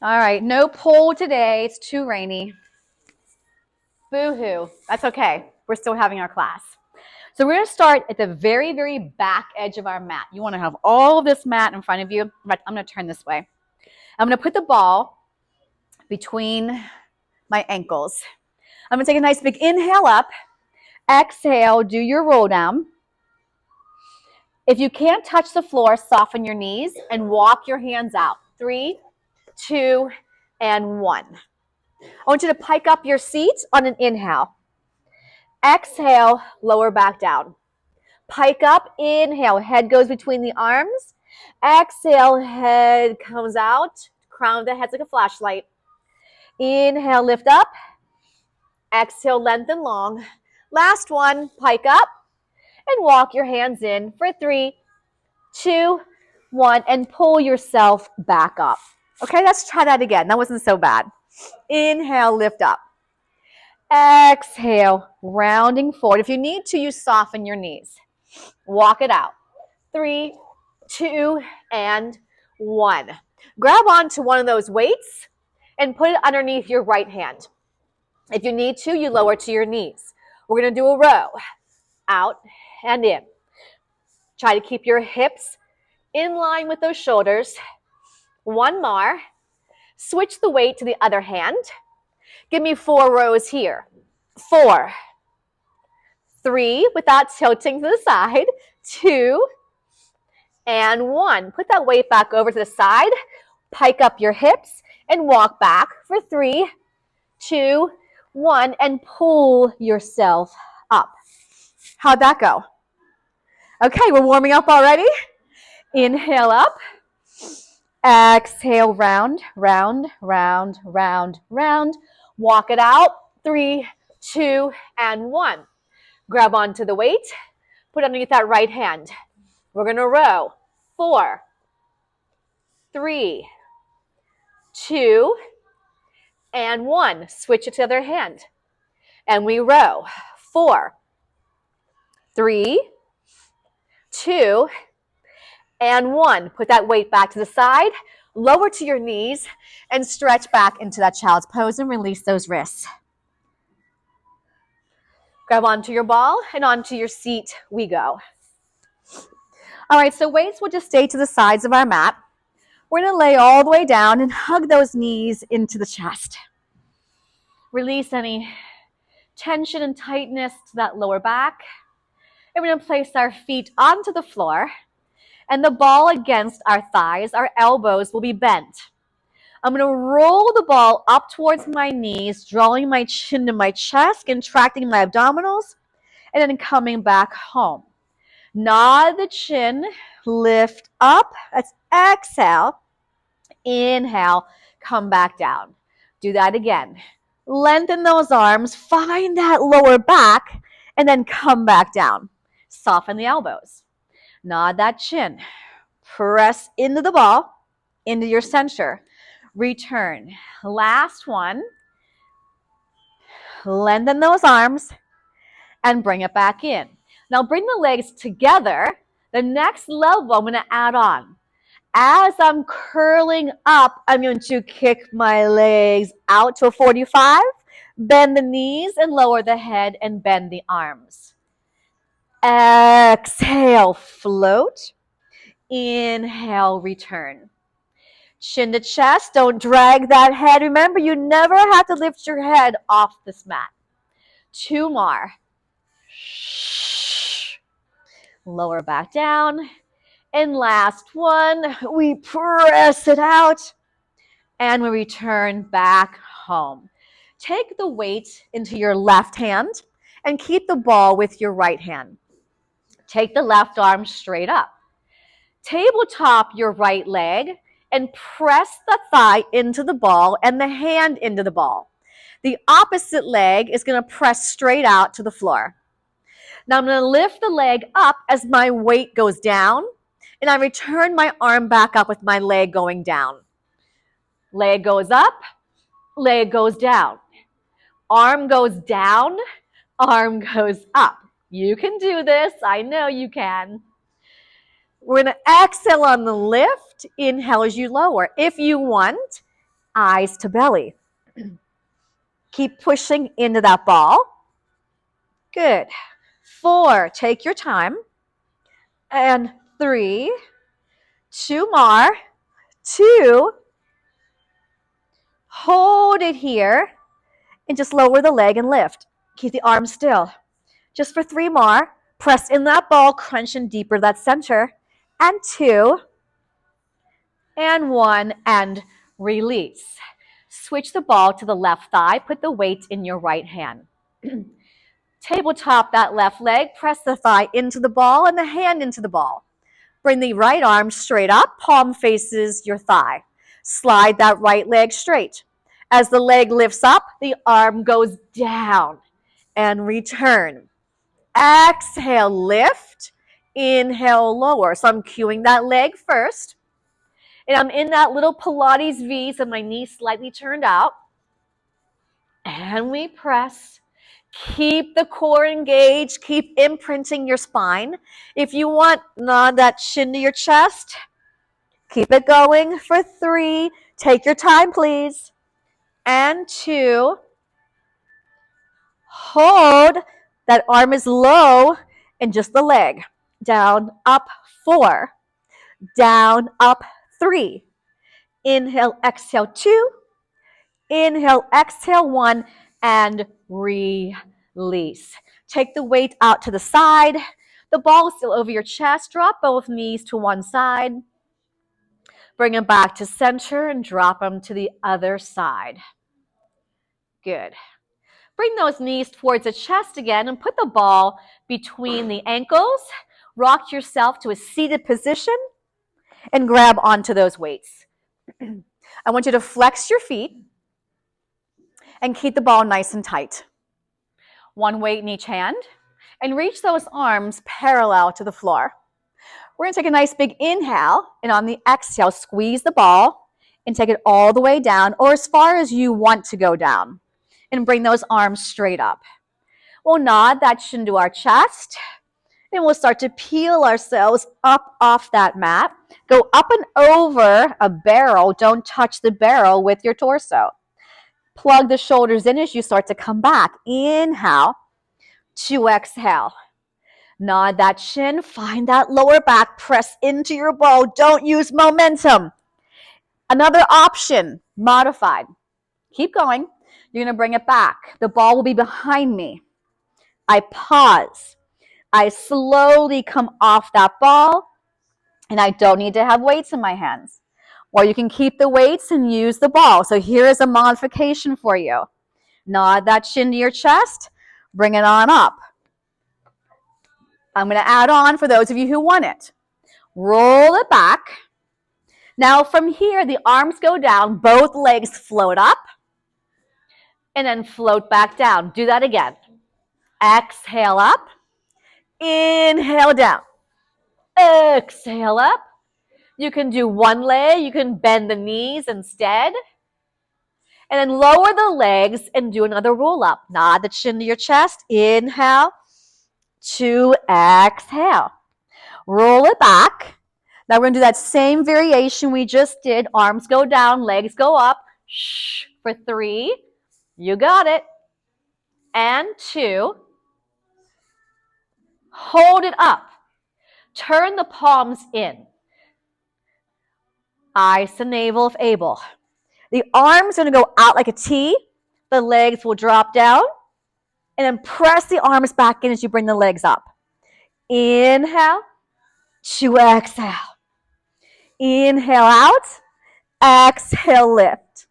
All right, no pool today. It's too rainy. Boo-hoo. That's okay. We're still having our class. So we're going to start at the very, very back edge of our mat. You want to have all of this mat in front of you. But I'm going to turn this way. I'm going to put the ball between my ankles. I'm going to take a nice big inhale up. Exhale, do your roll down. If you can't touch the floor, soften your knees and walk your hands out. 3, 2, and 1. I want you to pike up your seat on an inhale. Exhale, lower back down. Pike up, inhale, head goes between the arms. Exhale, head comes out. Crown of the head's like a flashlight. Inhale, lift up. Exhale, lengthen long. Last one, pike up and walk your hands in for 3, 2, 1, and pull yourself back up. Okay, let's try that again. That wasn't so bad. Inhale, lift up. Exhale, rounding forward. If you need to, you soften your knees. Walk it out. 3, 2, and 1. Grab onto one of those weights and put it underneath your right hand. If you need to, you lower to your knees. We're going to do a row. Out and in. Try to keep your hips in line with those shoulders. 1 more. Switch the weight to the other hand. Give me 4 rows here. 4, 3, without tilting to the side. 2, and 1. Put that weight back over to the side. Pike up your hips and walk back for 3, 2, 1, and pull yourself up. How'd that go? Okay, we're warming up already. Inhale up. Exhale, round, round, round, round, round. Walk it out. 3, 2, and 1. Grab onto the weight. Put underneath that right hand. We're going to row. 4, 3, 2, and 1. Switch it to the other hand. And we row. 4, 3, 2, and 1. Put that weight back to the side. Lower to your knees and stretch back into that child's pose and release those wrists. Grab onto your ball and onto your seat we go. All right, so weights will just stay to the sides of our mat. We're going to lay all the way down and hug those knees into the chest. Release any tension and tightness to that lower back. And we're going to place our feet onto the floor and the ball against our thighs. Our elbows will be bent. I'm going to roll the ball up towards my knees, drawing my chin to my chest, contracting my abdominals, and then coming back home. Nod the chin, lift up. Let's exhale. Inhale, come back down. Do that again. Lengthen those arms, find that lower back, and then come back down. Soften the elbows. Nod that chin. Press into the ball, into your center. Return. Last one. Lengthen those arms and bring it back in. Now bring the legs together. The next level I'm going to add on. As I'm curling up, I'm going to kick my legs out to a 45, bend the knees and lower the head and bend the arms. Exhale, float. Inhale, return. Chin to chest, don't drag that head. Remember, you never have to lift your head off this mat. 2 more. Lower back down. And last one, we press it out and we return back home. Take the weight into your left hand and keep the ball with your right hand. Take the left arm straight up. Tabletop your right leg and press the thigh into the ball and the hand into the ball. The opposite leg is going to press straight out to the floor. Now I'm going to lift the leg up as my weight goes down, and I return my arm back up with my leg going down. Leg goes up, leg goes down. Arm goes down, arm goes up. You can do this. I know you can. We're going to exhale on the lift. Inhale as you lower. If you want, eyes to belly. Keep pushing into that ball. Good. 4, take your time. And 3, 2 more. 2, hold it here, and just lower the leg and lift. Keep the arms still. Just for 3 more. Press in that ball, crunching deeper that center. And 2, and 1, and release. Switch the ball to the left thigh. Put the weight in your right hand. Tabletop that left leg. Press the thigh into the ball and the hand into the ball. Bring the right arm straight up. Palm faces your thigh. Slide that right leg straight. As the leg lifts up, the arm goes down and return. Exhale, lift. Inhale, lower. So I'm cueing that leg first. And I'm in that little Pilates V, so my knee slightly turned out. And we press. Keep the core engaged. Keep imprinting your spine. If you want, nod that chin to your chest. Keep it going for 3. Take your time, please. And 2. Hold. That arm is low and just the leg. Down, up, 4. Down, up, 3. Inhale, exhale, 2. Inhale, exhale, 1, and release. Take the weight out to the side. The ball is still over your chest. Drop both knees to one side. Bring them back to center and drop them to the other side. Good. Bring those knees towards the chest again and put the ball between the ankles. Rock yourself to a seated position and grab onto those weights. I want you to flex your feet and keep the ball nice and tight. 1 weight in each hand, and reach those arms parallel to the floor. We're going to take a nice big inhale, and on the exhale, squeeze the ball and take it all the way down, or as far as you want to go down, and bring those arms straight up. We'll nod that chin to our chest, and we'll start to peel ourselves up off that mat. Go up and over a barrel. Don't touch the barrel with your torso. Plug the shoulders in as you start to come back. Inhale to exhale. Nod that chin. Find that lower back. Press into your ball. Don't use momentum. Another option, modified. Keep going. You're going to bring it back. The ball will be behind me. I pause. I slowly come off that ball, and I don't need to have weights in my hands. Or you can keep the weights and use the ball. So here is a modification for you. Nod that chin to your chest. Bring it on up. I'm going to add on for those of you who want it. Roll it back. Now from here, the arms go down. Both legs float up. And then float back down. Do that again. Exhale up. Inhale down. Exhale up. You can do one leg. You can bend the knees instead. And then lower the legs and do another roll up. Nod the chin to your chest. Inhale to exhale. Roll it back. Now we're going to do that same variation we just did. Arms go down, legs go up. Shh. For 3. You got it. And 2. Hold it up. Turn the palms in. Eyes to navel if able. The arms are going to go out like a T. The legs will drop down. And then press the arms back in as you bring the legs up. Inhale to exhale. Inhale out. Exhale, lift.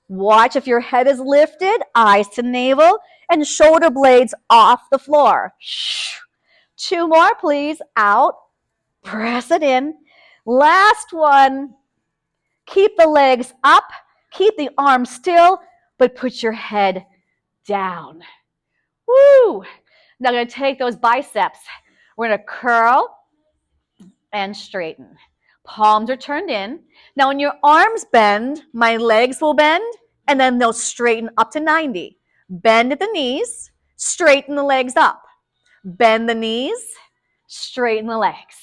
Watch if your head is lifted, eyes to navel, and shoulder blades off the floor. Shh. 2 more, please. Out. Press it in. Last one. Keep the legs up. Keep the arms still, but put your head down. Woo! Now I'm going to take those biceps. We're going to curl and straighten. Palms are turned in. Now when your arms bend, my legs will bend, and then they'll straighten up to 90. Bend at the knees, straighten the legs up. Bend the knees, straighten the legs.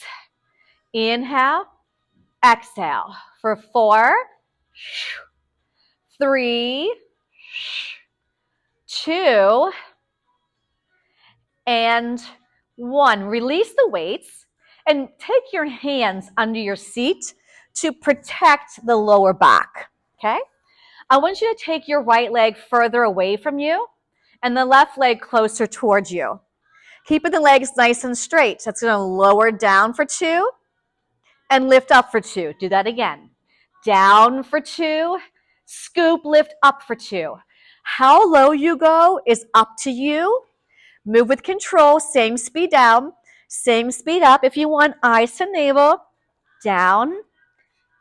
Inhale, exhale for 4, 3, 2, and 1. Release the weights and take your hands under your seat to protect the lower back, okay? I want you to take your right leg further away from you and the left leg closer towards you. Keeping the legs nice and straight. That's going to lower down for 2 and lift up for 2. Do that again. Down for 2, scoop, lift up for 2. How low you go is up to you. Move with control, same speed down, same speed up. If you want, eyes to navel, down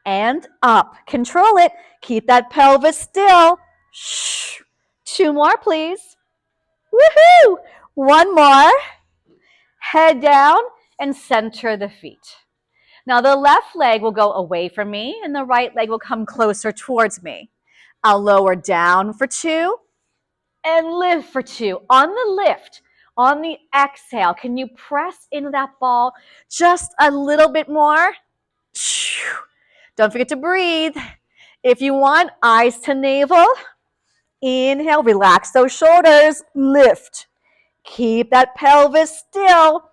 and up. Control it. Keep that pelvis still. Shh. 2 more, please. Woohoo! 1 more. Head down and center the feet. Now the left leg will go away from me and the right leg will come closer towards me. I'll lower down for 2 and lift for 2. On the lift, on the exhale, can you press into that ball just a little bit more? Don't forget to breathe. If you want, eyes to navel. Inhale, relax those shoulders, lift. Keep that pelvis still.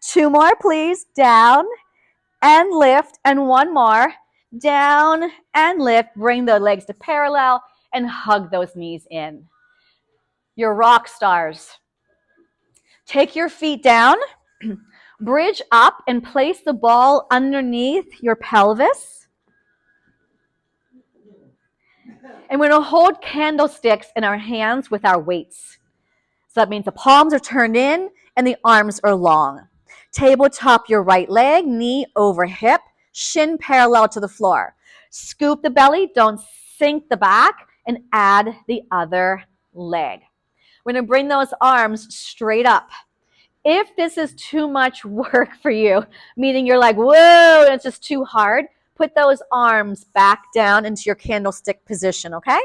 2 more, please. Down and lift, and 1 more. Down and lift. Bring the legs to parallel and hug those knees in. You're rock stars. Take your feet down, bridge up, and place the ball underneath your pelvis. And we're going to hold candlesticks in our hands with our weights. So that means the palms are turned in and the arms are long. Tabletop your right leg, knee over hip, shin parallel to the floor. Scoop the belly, don't sink the back, and add the other leg. We're going to bring those arms straight up. If this is too much work for you, meaning you're like, whoa, it's just too hard, put those arms back down into your candlestick position, okay?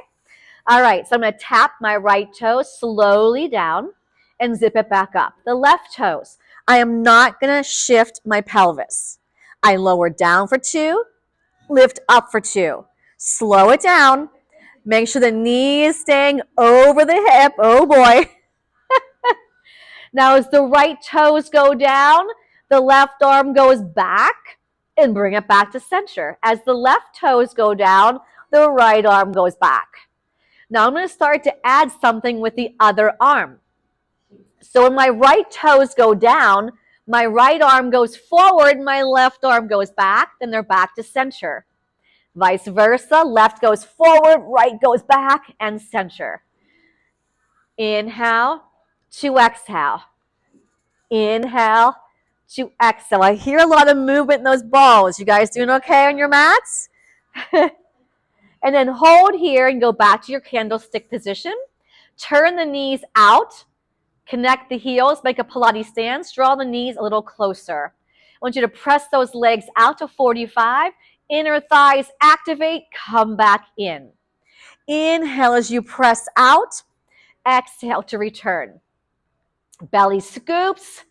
All right, so I'm going to tap my right toe slowly down and zip it back up. The left toes, I am not going to shift my pelvis. I lower down for 2, lift up for 2. Slow it down. Make sure the knee is staying over the hip. Oh boy. Now as the right toes go down, the left arm goes back and bring it back to center. As the left toes go down, the right arm goes back. Now I'm going to start to add something with the other arm. So when my right toes go down, my right arm goes forward, my left arm goes back, then they're back to center. Vice versa, left goes forward, right goes back, and center. Inhale to exhale. Inhale to exhale. I hear a lot of movement in those balls. You guys doing okay on your mats? And then hold here and go back to your candlestick position. Turn the knees out. Connect the heels. Make a Pilates stance. Draw the knees a little closer. I want you to press those legs out to 45. Inner thighs activate. Come back in. Inhale as you press out. Exhale to return. Belly scoops.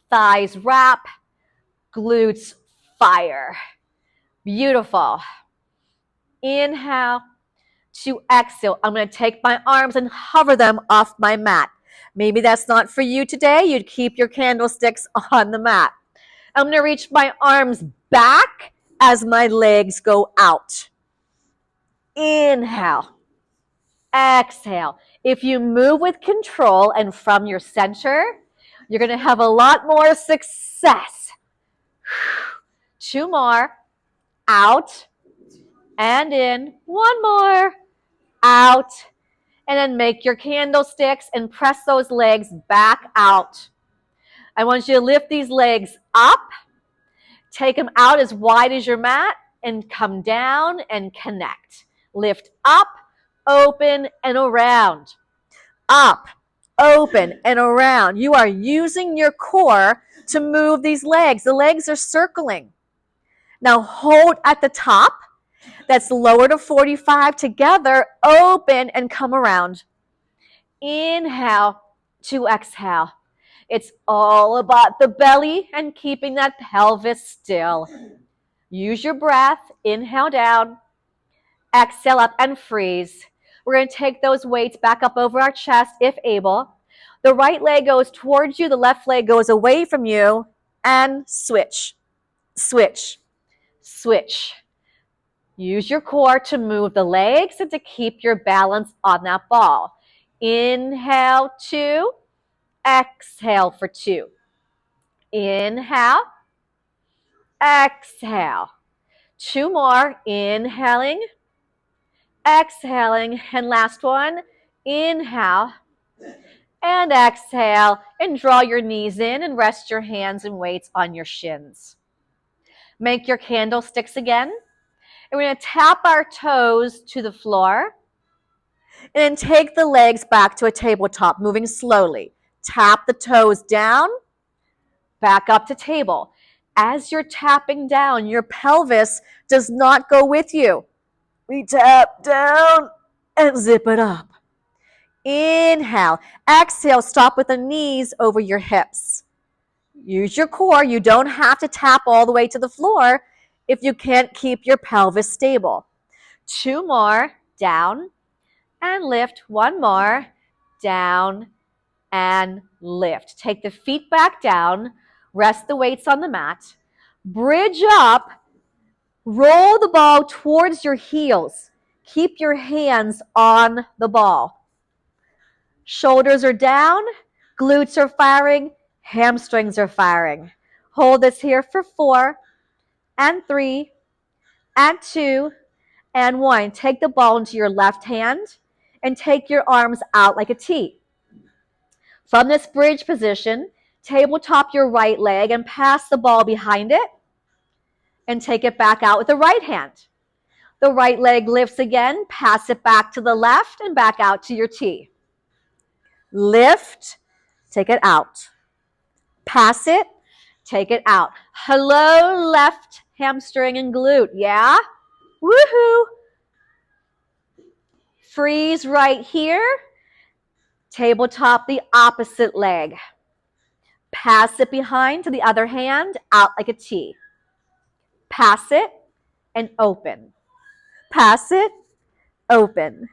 Thighs wrap. Glutes fire. Beautiful. Inhale to exhale. I'm going to take my arms and hover them off my mat. Maybe that's not for you today. You'd keep your candlesticks on the mat. I'm going to reach my arms back as my legs go out. Inhale. Exhale. If you move with control and from your center, you're going to have a lot more success. 2 more. Out. And in. 1 more. Out. And then make your candlesticks and press those legs back out. I want you to lift these legs up. Take them out as wide as your mat and come down and connect. Lift up, open, and around. Up, open, and around. You are using your core to move these legs. The legs are circling. Now hold at the top. That's lower to 45 together. Open and come around. Inhale to exhale. It's all about the belly and keeping that pelvis still. Use your breath. Inhale down. Exhale up and freeze. We're going to take those weights back up over our chest if able. The right leg goes towards you, the left leg goes away from you, and switch, switch, switch. Use your core to move the legs and to keep your balance on that ball. Inhale, 2. Exhale for 2. Inhale. Exhale. 2 more. Inhaling. Exhaling. And last one. Inhale. And exhale. And draw your knees in and rest your hands and weights on your shins. Make your candlesticks again. And we're going to tap our toes to the floor. And then take the legs back to a tabletop, moving slowly. Tap the toes down, back up to table. As you're tapping down, your pelvis does not go with you. We tap down and zip it up. Inhale. Exhale, stop with the knees over your hips. Use your core. You don't have to tap all the way to the floor if you can't keep your pelvis stable. 2 more. Down and lift. 1 more. Down and lift. Take the feet back down. Rest the weights on the mat. Bridge up. Roll the ball towards your heels. Keep your hands on the ball. Shoulders are down. Glutes are firing. Hamstrings are firing. Hold this here for 4 and 3 and 2 and 1. Take the ball into your left hand and take your arms out like a T. From this bridge position, tabletop your right leg and pass the ball behind it and take it back out with the right hand. The right leg lifts again, pass it back to the left and back out to your T. Lift, take it out. Pass it, take it out. Hello, left hamstring and glute, yeah? Woohoo! Freeze right here. Tabletop the opposite leg. Pass it behind to the other hand, out like a T. Pass it and open. Pass it, open.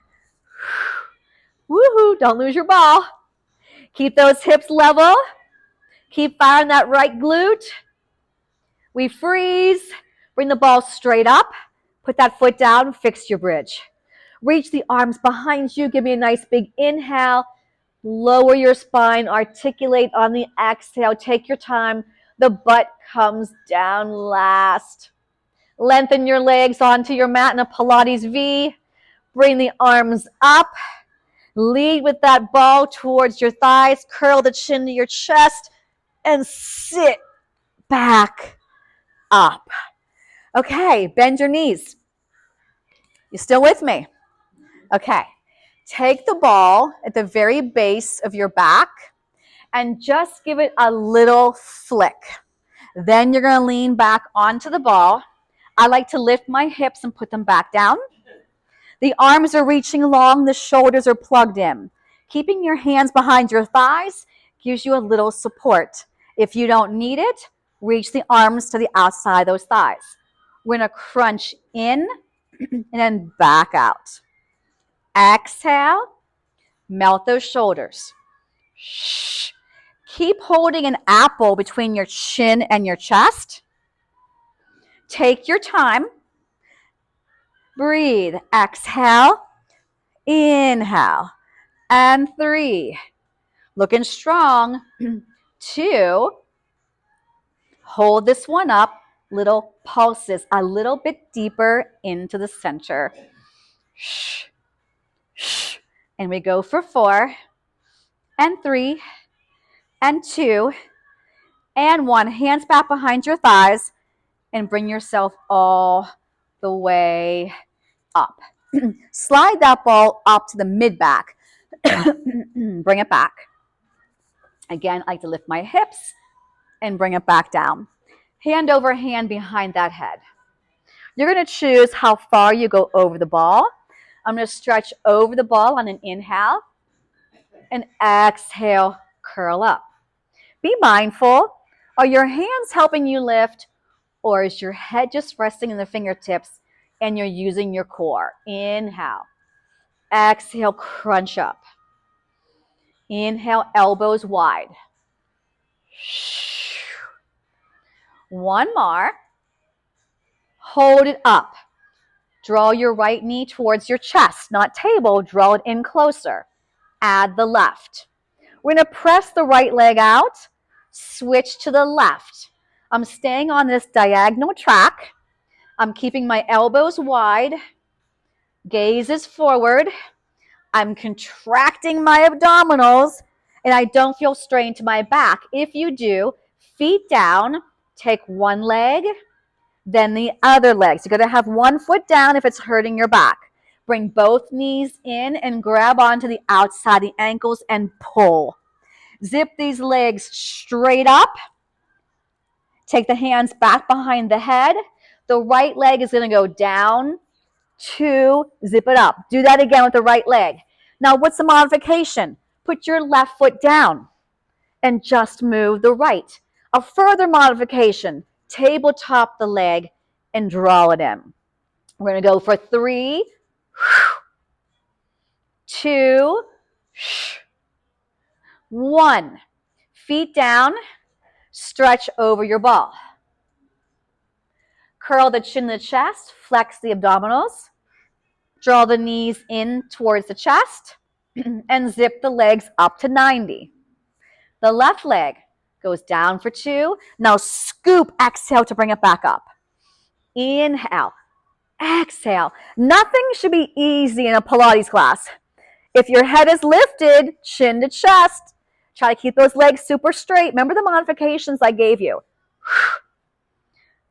Woohoo, don't lose your ball. Keep those hips level. Keep firing that right glute. We freeze. Bring the ball straight up. Put that foot down, fix your bridge. Reach the arms behind you. Give me a nice big inhale. Lower your spine. Articulate on the exhale. Take your time. The butt comes down last. Lengthen your legs onto your mat in a Pilates V. Bring the arms up. Lead with that ball towards your thighs. Curl the chin to your chest and sit back up. Okay, bend your knees. You still with me? Okay. Take the ball at the very base of your back and just give it a little flick. Then you're going to lean back onto the ball. I like to lift my hips and put them back down. The arms are reaching long, the shoulders are plugged in. Keeping your hands behind your thighs gives you a little support. If you don't need it, reach the arms to the outside of those thighs. We're going to crunch in and then back out. Exhale, melt those shoulders. Shh. Keep holding an apple between your chin and your chest. Take your time. Breathe. Exhale, inhale, and 3. Looking strong. 2. Hold this one up. Little pulses, a little bit deeper into the center. Shh. Shh. And we go for 4 and 3 and 2 and 1. Hands back behind your thighs and bring yourself all the way up. Slide that ball up to the mid-back. Bring it back. Again, I like to lift my hips and bring it back down. Hand over hand behind that head. You're going to choose how far you go over the ball. I'm going to stretch over the ball on an inhale and exhale, curl up. Be mindful. Are your hands helping you lift, or is your head just resting in the fingertips and you're using your core. Inhale. Exhale, crunch up. Inhale, elbows wide. One more. Hold it up. Draw your right knee towards your chest, not table. Draw it in closer. Add the left. We're going to press the right leg out. Switch to the left. I'm staying on this diagonal track. I'm keeping my elbows wide. Gaze is forward. I'm contracting my abdominals, and I don't feel strain to my back. If you do, feet down, take one leg, then the other leg. So you're going to have one foot down if it's hurting your back. Bring both knees in and grab onto the outside of the ankles and pull. Zip these legs straight up. Take the hands back behind the head. The right leg is going to go down, 2, zip it up. Do that again with the right leg. Now, what's the modification? Put your left foot down and just move the right. A further modification, tabletop the leg and draw it in. We're going to go for 3, 2, 1. Feet down, stretch over your ball. Curl the chin to the chest, flex the abdominals. Draw the knees in towards the chest and zip the legs up to 90. The left leg goes down for 2. Now scoop, exhale to bring it back up. Inhale, exhale. Nothing should be easy in a Pilates class. If your head is lifted, chin to chest, try to keep those legs super straight. Remember the modifications I gave you.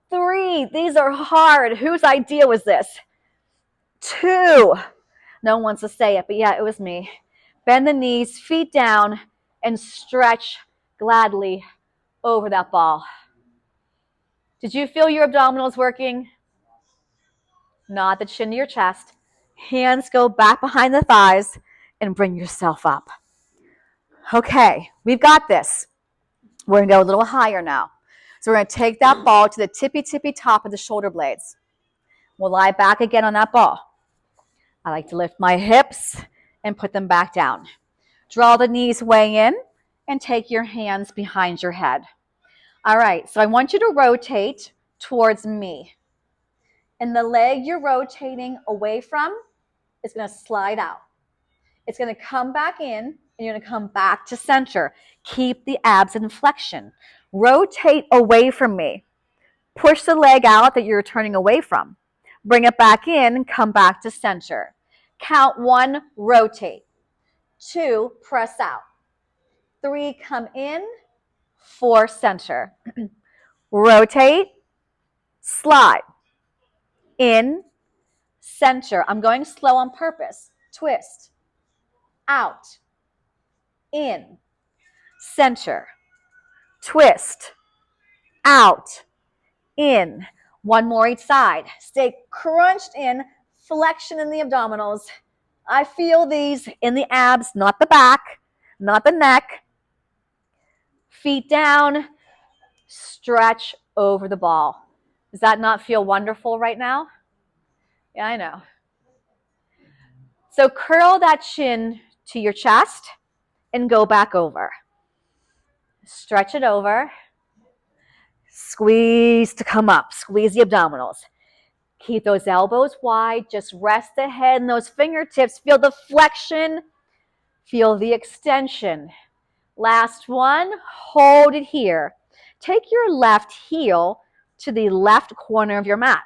3, these are hard. Whose idea was this? 2, no one wants to say it, but yeah, it was me. Bend the knees, feet down, and stretch gladly over that ball. Did you feel your abdominals working? Nod the chin to your chest. Hands go back behind the thighs and bring yourself up. Okay, we've got this. We're going to go a little higher now. So we're going to take that ball to the tippy top of the shoulder blades. We'll lie back again on that ball. I like to lift my hips and put them back down. Draw the knees way in and take your hands behind your head. All right, so I want you to rotate towards me. And the leg you're rotating away from is going to slide out. It's going to come back in, and you're going to come back to center. Keep the abs in flexion. Rotate away from me. Push the leg out that you're turning away from. Bring it back in and come back to center. Count 1, rotate. 2, press out. 3, come in. 4, center. Rotate, slide. In, center. I'm going slow on purpose. Twist. Out. In. Center. Twist. Out. In. One more each side. Stay crunched in, flexion in the abdominals. I feel these in the abs, not the back, not the neck. Feet down, stretch over the ball. Does that not feel wonderful right now? Yeah, I know. So curl that chin to your chest and go back over. Stretch it over. Squeeze to come up. Squeeze the abdominals. Keep those elbows wide. Just rest the head and those fingertips. Feel the flexion. Feel the extension. Last one. Hold it here. Take your left heel to the left corner of your mat.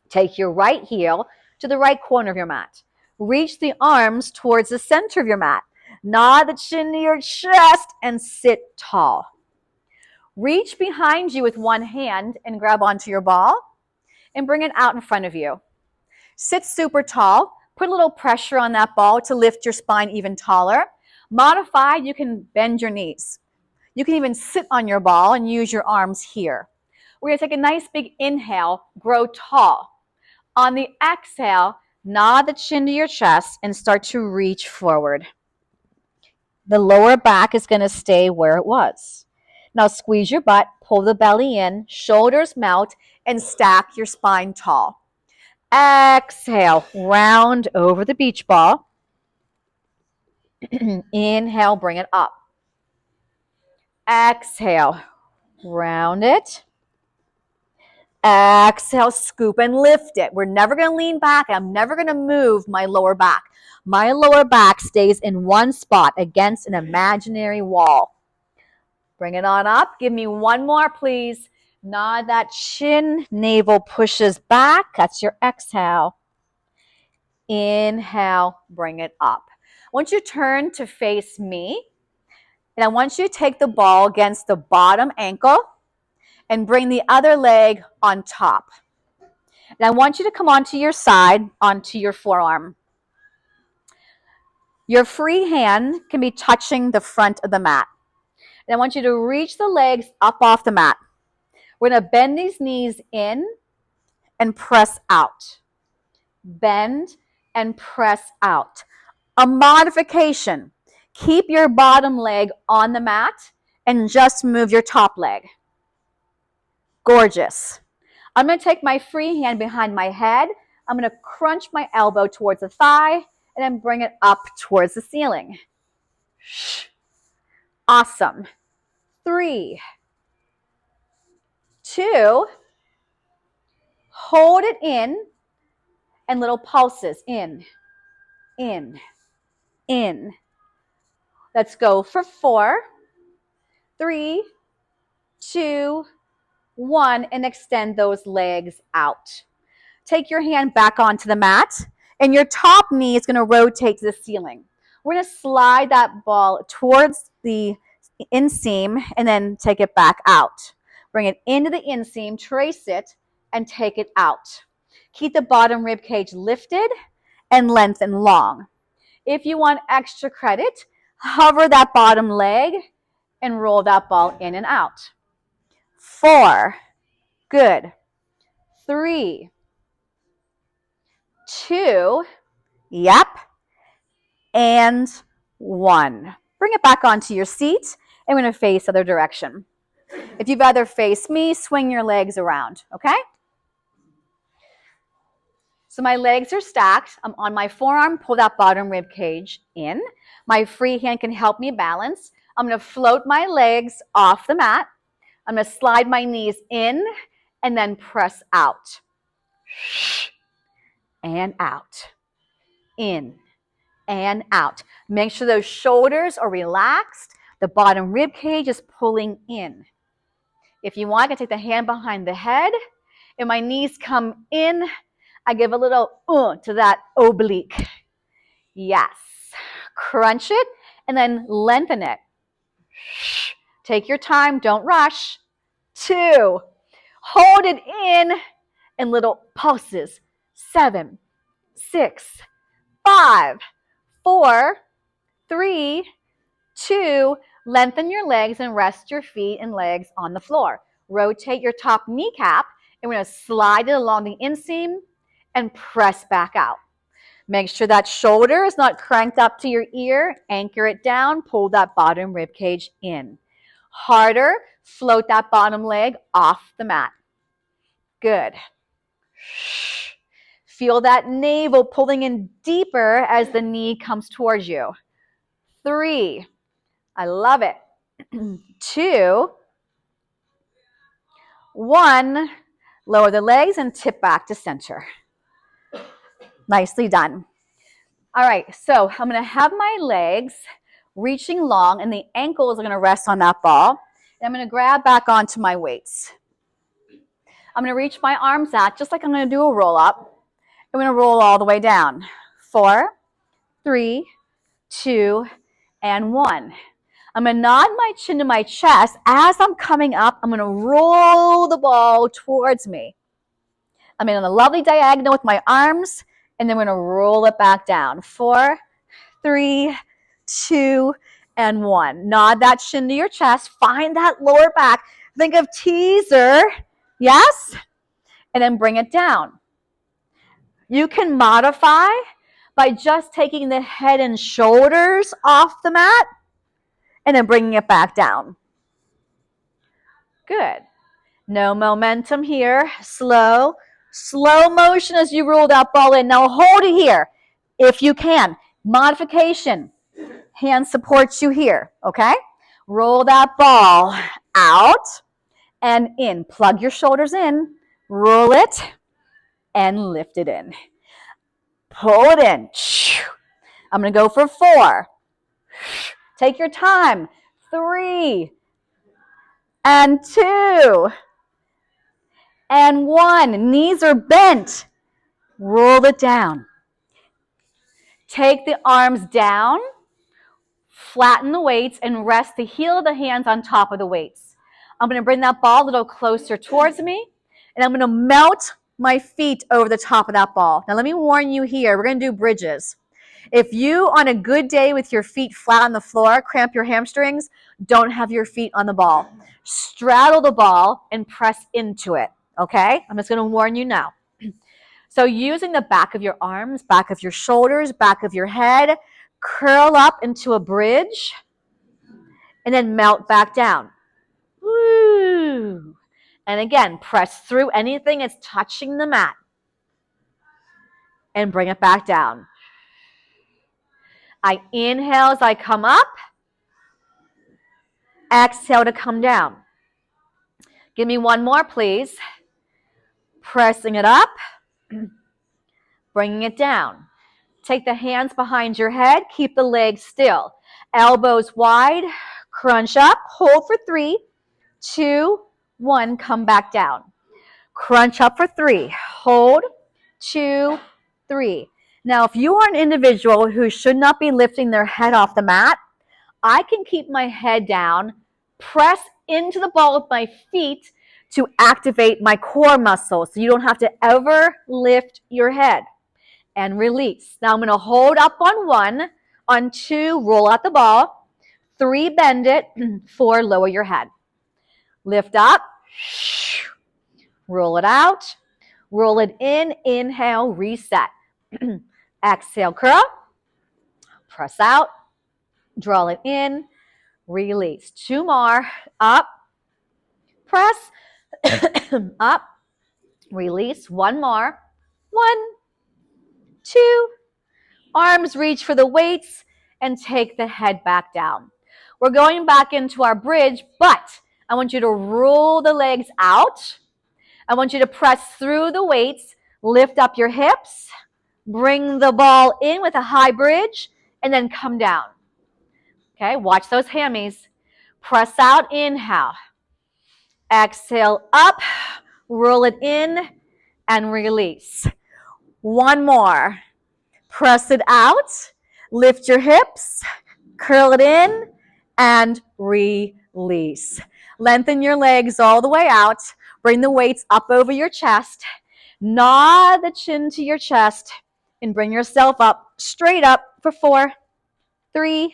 Take your right heel to the right corner of your mat. Reach the arms towards the center of your mat. Nod the chin to your chest and sit tall. Reach behind you with one hand and grab onto your ball and bring it out in front of you. Sit super tall. Put a little pressure on that ball to lift your spine even taller. Modified, you can bend your knees. You can even sit on your ball and use your arms here. We're going to take a nice big inhale, grow tall. On the exhale, nod the chin to your chest and start to reach forward. The lower back is going to stay where it was. Now squeeze your butt, pull the belly in, shoulders melt, and stack your spine tall. Exhale, round over the beach ball. Inhale, bring it up. Exhale, round it. Exhale, scoop and lift it. We're never going to lean back. I'm never going to move my lower back. My lower back stays in one spot against an imaginary wall. Bring it on up. Give me one more, please. Nod that chin. Navel pushes back. That's your exhale. Inhale, bring it up. I want you to turn to face me. And I want you to take the ball against the bottom ankle and bring the other leg on top. And I want you to come onto your side, onto your forearm. Your free hand can be touching the front of the mat. And I want you to reach the legs up off the mat. We're going to bend these knees in and press out. Bend and press out. A modification. Keep your bottom leg on the mat and just move your top leg. Gorgeous. I'm going to take my free hand behind my head. I'm going to crunch my elbow towards the thigh and then bring it up towards the ceiling. Awesome. 3, 2, hold it in and little pulses in, in, in. Let's go for 4, 3, 2, 1, and extend those legs out. Take your hand back onto the mat, and your top knee is going to rotate to the ceiling. We're going to slide that ball towards the inseam and then take it back out. Bring it into the inseam, trace it, and take it out. Keep the bottom rib cage lifted and lengthen long. If you want extra credit, hover that bottom leg and roll that ball in and out. 4, good. 3, 2, yep, and 1. Bring it back onto your seat, and we're going to face the other direction. If you'd rather face me, swing your legs around, okay? So my legs are stacked. I'm on my forearm, pull that bottom rib cage in. My free hand can help me balance. I'm going to float my legs off the mat. I'm going to slide my knees in and then press out. And out. In and out. Make sure those shoulders are relaxed. The bottom rib cage is pulling in. If you want, I can take the hand behind the head. If my knees come in, I give a little to that oblique. Yes. Crunch it and then lengthen it. Take your time. Don't rush. 2. Hold it in and little pulses. 7, 6, 5, 4, 3, 2. Lengthen your legs and rest your feet and legs on the floor. Rotate your top kneecap, and we're going to slide it along the inseam and press back out. Make sure that shoulder is not cranked up to your ear. Anchor it down. Pull that bottom rib cage in. Harder. Float that bottom leg off the mat. Good. Feel that navel pulling in deeper as the knee comes towards you. 3. I love it. 2, 1. Lower the legs and tip back to center. Nicely done. All right, so I'm going to have my legs reaching long, and the ankles are going to rest on that ball. And I'm going to grab back onto my weights. I'm going to reach my arms out, just like I'm going to do a roll-up. I'm going to roll all the way down. 4, 3, 2, and 1. I'm going to nod my chin to my chest. As I'm coming up, I'm going to roll the ball towards me. I'm in a lovely diagonal with my arms, and then we're going to roll it back down. 4, 3, 2, and 1. Nod that chin to your chest. Find that lower back. Think of teaser. Yes? And then bring it down. You can modify by just taking the head and shoulders off the mat and then bringing it back down. Good. No momentum here. Slow, Slow motion as you roll that ball in. Now hold it here if you can. Modification. Hand supports you here, okay? Roll that ball out and in. Plug your shoulders in. Roll it and lift it in. Pull it in. I'm going to go for 4. Take your time. 3 and 2 and 1. Knees are bent. Roll it down. Take the arms down. Flatten the weights and rest the heel of the hands on top of the weights. I'm going to bring that ball a little closer towards me, and I'm going to melt my feet over the top of that ball. Now let me warn you here, we're going to do bridges. If you, on a good day with your feet flat on the floor, cramp your hamstrings, don't have your feet on the ball. Straddle the ball and press into it, okay? I'm just going to warn you now. So using the back of your arms, back of your shoulders, back of your head, curl up into a bridge, and then melt back down. Woo! And again, press through anything that's touching the mat. And bring it back down. I inhale as I come up. Exhale to come down. Give me one more, please. Pressing it up. Bringing it down. Take the hands behind your head. Keep the legs still. Elbows wide. Crunch up. Hold for 3, 2, 1. Come back down. Crunch up for 3. Hold. 2, 3. Now, if you are an individual who should not be lifting their head off the mat, I can keep my head down, press into the ball with my feet to activate my core muscles so you don't have to ever lift your head. And release. Now I'm going to hold up on 1, on 2, roll out the ball, 3, bend it, 4, lower your head. Lift up, roll it out, roll it in, inhale, reset. Exhale, curl, press out, draw it in, release. 2 more, up, press, up, release. 1 more, 1, 2, arms reach for the weights and take the head back down. We're going back into our bridge, but I want you to roll the legs out. I want you to press through the weights, lift up your hips, bring the ball in with a high bridge, and then come down. Okay, watch those hammies. Press out, inhale. Exhale up, roll it in, and release. 1 more. Press it out, lift your hips, curl it in, and release. Lengthen your legs all the way out. Bring the weights up over your chest. Nod the chin to your chest, and bring yourself up, straight up for 4, 3,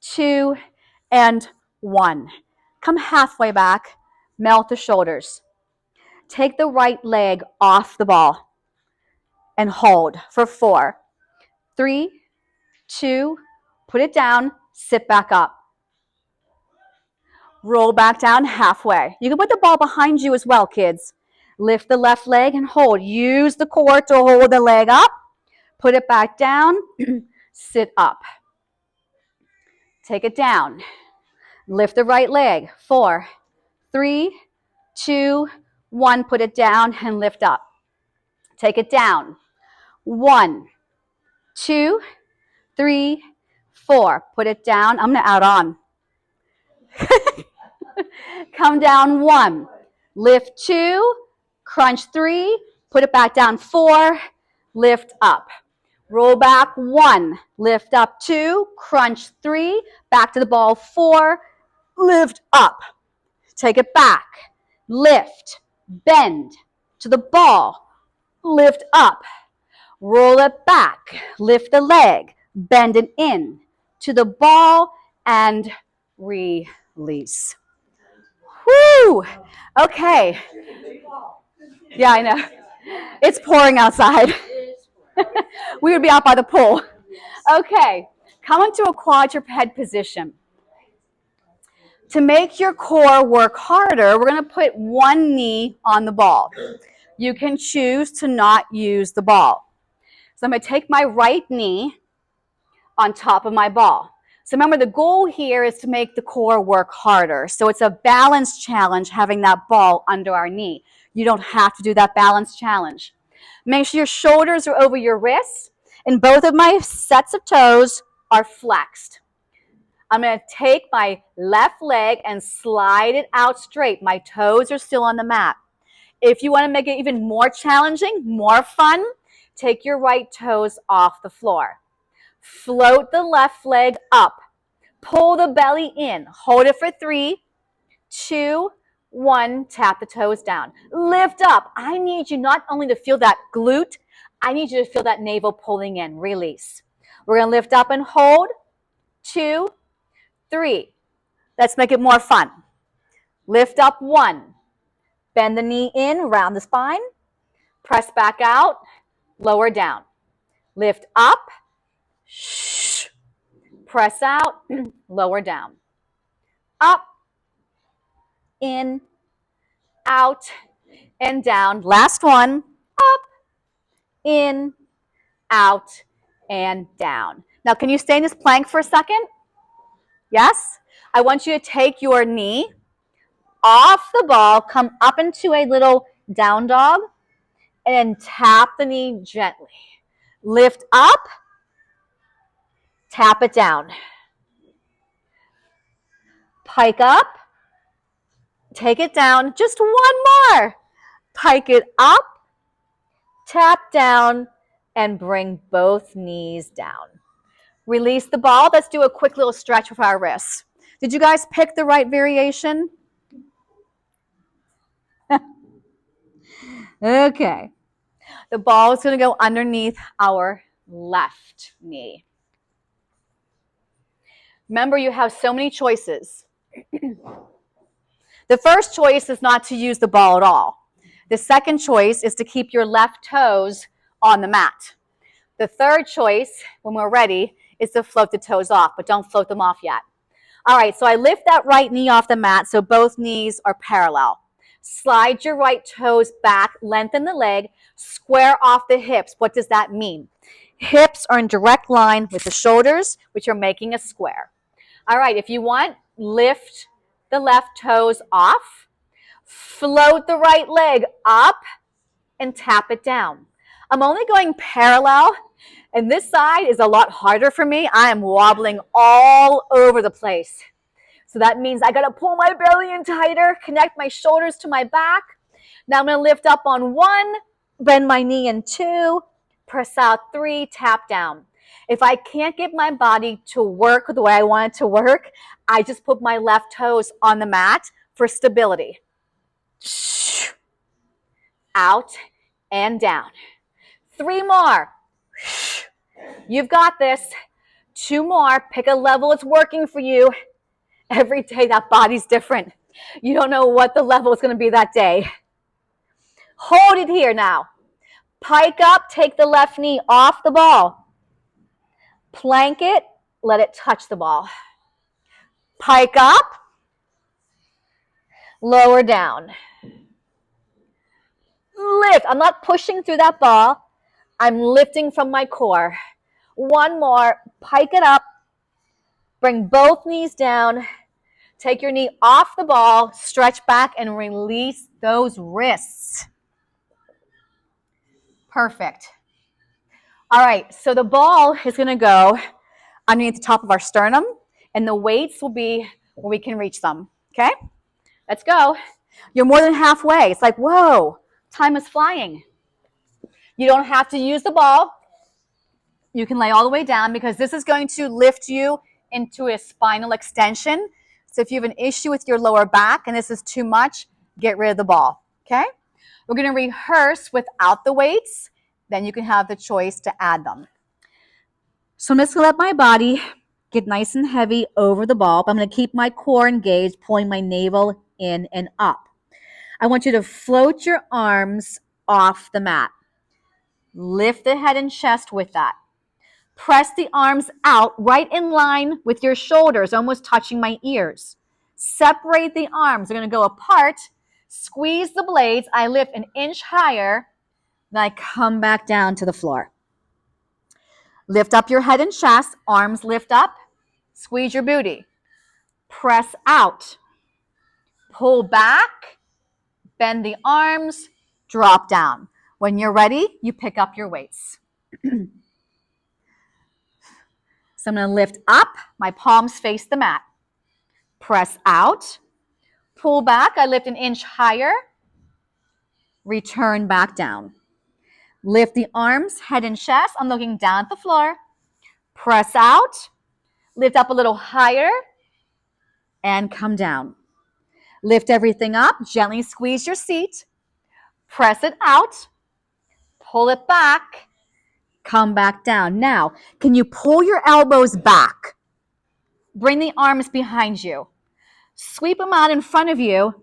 2, and 1. Come halfway back, melt the shoulders. Take the right leg off the ball and hold for 4, 3, 2, put it down, sit back up. Roll back down halfway. You can put the ball behind you as well, kids. Lift the left leg and hold. Use the core to hold the leg up. Put it back down, sit up. Take it down. Lift the right leg. 4, 3, 2, 1. Put it down and lift up. Take it down. 1, 2, 3, 4. Put it down. I'm going to add on. Come down. 1. Lift 2. Crunch 3. Put it back down. 4. Lift up. Roll back. 1. Lift up. 2. Crunch 3. Back to the ball. 4. Lift up. Take it back. Lift. Bend to the ball. Lift up. Roll it back. Lift the leg. Bend it in to the ball and release. Woo! Okay. Yeah, I know. It's pouring outside. We would be out by the pool. Okay. Come into a quadruped position. To make your core work harder, we're going to put one knee on the ball. You can choose to not use the ball. So I'm going to take my right knee on top of my ball. So remember, the goal here is to make the core work harder. So it's a balance challenge having that ball under our knee. You don't have to do that balance challenge. Make sure your shoulders are over your wrists and both of my sets of toes are flexed. I'm going to take my left leg and slide it out straight. My toes are still on the mat. If you want to make it even more challenging, more fun, take your right toes off the floor. Float the left leg up. Pull the belly in. Hold it for 3, 2, 1. Tap the toes down. Lift up. I need you not only to feel that glute, I need you to feel that navel pulling in. Release. We're going to lift up and hold. 2, 3. Let's make it more fun. Lift up 1. Bend the knee in, round the spine. Press back out. Lower down. Lift up. Press out. Lower down. Up. In. Out. And down. Last one. Up. In. Out. And down. Now, can you stay in this plank for a second? Yes? I want you to take your knee off the ball, come up into a little down dog, and then tap the knee gently. Lift up, tap it down. Pike up, take it down. Just one more. Pike it up, tap down, and bring both knees down. Release the ball. Let's do a quick little stretch with our wrists. Did you guys pick the right variation? Okay. The ball is going to go underneath our left knee. Remember, you have so many choices. The first choice is not to use the ball at all. The second choice is to keep your left toes on the mat. The third choice, when we're ready, is to float the toes off, but don't float them off yet. All right, so I lift that right knee off the mat so both knees are parallel. Slide your right toes back, lengthen the leg, square off the hips. What does that mean? Hips are in direct line with the shoulders, which are making a square. All right, if you want, lift the left toes off, float the right leg up, and tap it down. I'm only going parallel, and this side is a lot harder for me. I am wobbling all over the place. So that means I got to pull my belly in tighter, connect my shoulders to my back. Now I'm going to lift up on 1, bend my knee in 2, press out 3, tap down. If I can't get my body to work the way I want it to work, I just put my left toes on the mat for stability. Out and down. 3 more. You've got this. 2 more. Pick a level that's working for you. Every day that body's different. You don't know what the level is going to be that day. Hold it here now. Pike up, take the left knee off the ball. Plank it, let it touch the ball. Pike up, lower down. Lift. I'm not pushing through that ball. I'm lifting from my core. 1 more. Pike it up. Bring both knees down. Take your knee off the ball. Stretch back and release those wrists. Perfect. All right, so the ball is going to go underneath the top of our sternum, and the weights will be where we can reach them. Okay? Let's go. You're more than halfway. It's like, whoa, time is flying. You don't have to use the ball. You can lay all the way down because this is going to lift you into a spinal extension. So if you have an issue with your lower back and this is too much, get rid of the ball. Okay? We're going to rehearse without the weights. Then you can have the choice to add them. So I'm just going to let my body get nice and heavy over the ball. But I'm going to keep my core engaged, pulling my navel in and up. I want you to float your arms off the mat. Lift the head and chest with that. Press the arms out right in line with your shoulders, almost touching my ears. Separate the arms. They're going to go apart Squeeze the blades. I lift an inch higher. Then I come back down to the floor. Lift up your head and chest. Arms lift up. Squeeze your booty. Press out. Pull back. Bend the arms. Drop down. When you're ready, you pick up your weights. So I'm going to lift up. My palms face the mat. Press out. Pull back. I lift an inch higher. Return back down. Lift the arms, head and chest. I'm looking down at the floor. Press out. Lift up a little higher. And come down. Lift everything up. Gently squeeze your seat. Press it out. Pull it back. Come back down. Now, can you pull your elbows back? Bring the arms behind you. Sweep them out in front of you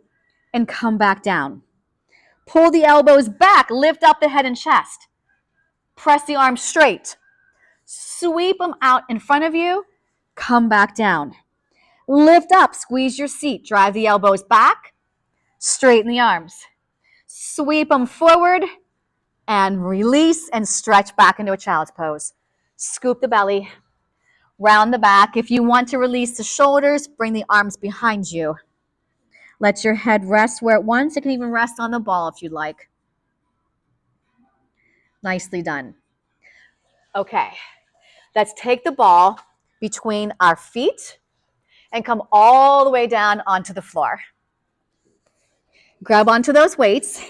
and come back down. Pull the elbows back. Lift up the head and chest. Press the arms straight. Sweep them out in front of you. Come back down. Lift up. Squeeze your seat. Drive the elbows back. Straighten the arms. Sweep them forward and release and stretch back into a child's pose. Scoop the belly. Round the back. If you want to release the shoulders, bring the arms behind you. Let your head rest where it wants. It can even rest on the ball if you'd like. Nicely done. Okay, let's take the ball between our feet and come all the way down onto the floor. Grab onto those weights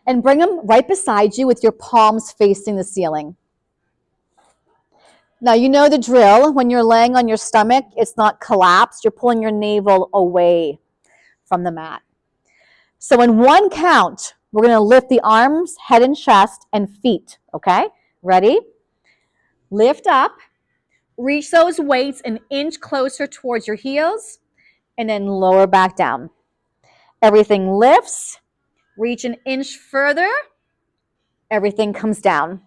and bring them right beside you with your palms facing the ceiling. Now, you know the drill. When you're laying on your stomach, it's not collapsed. You're pulling your navel away from the mat. So in one count, we're going to lift the arms, head and chest, and feet, okay? Ready? Lift up. Reach those weights an inch closer towards your heels, and then lower back down. Everything lifts. Reach an inch further. Everything comes down.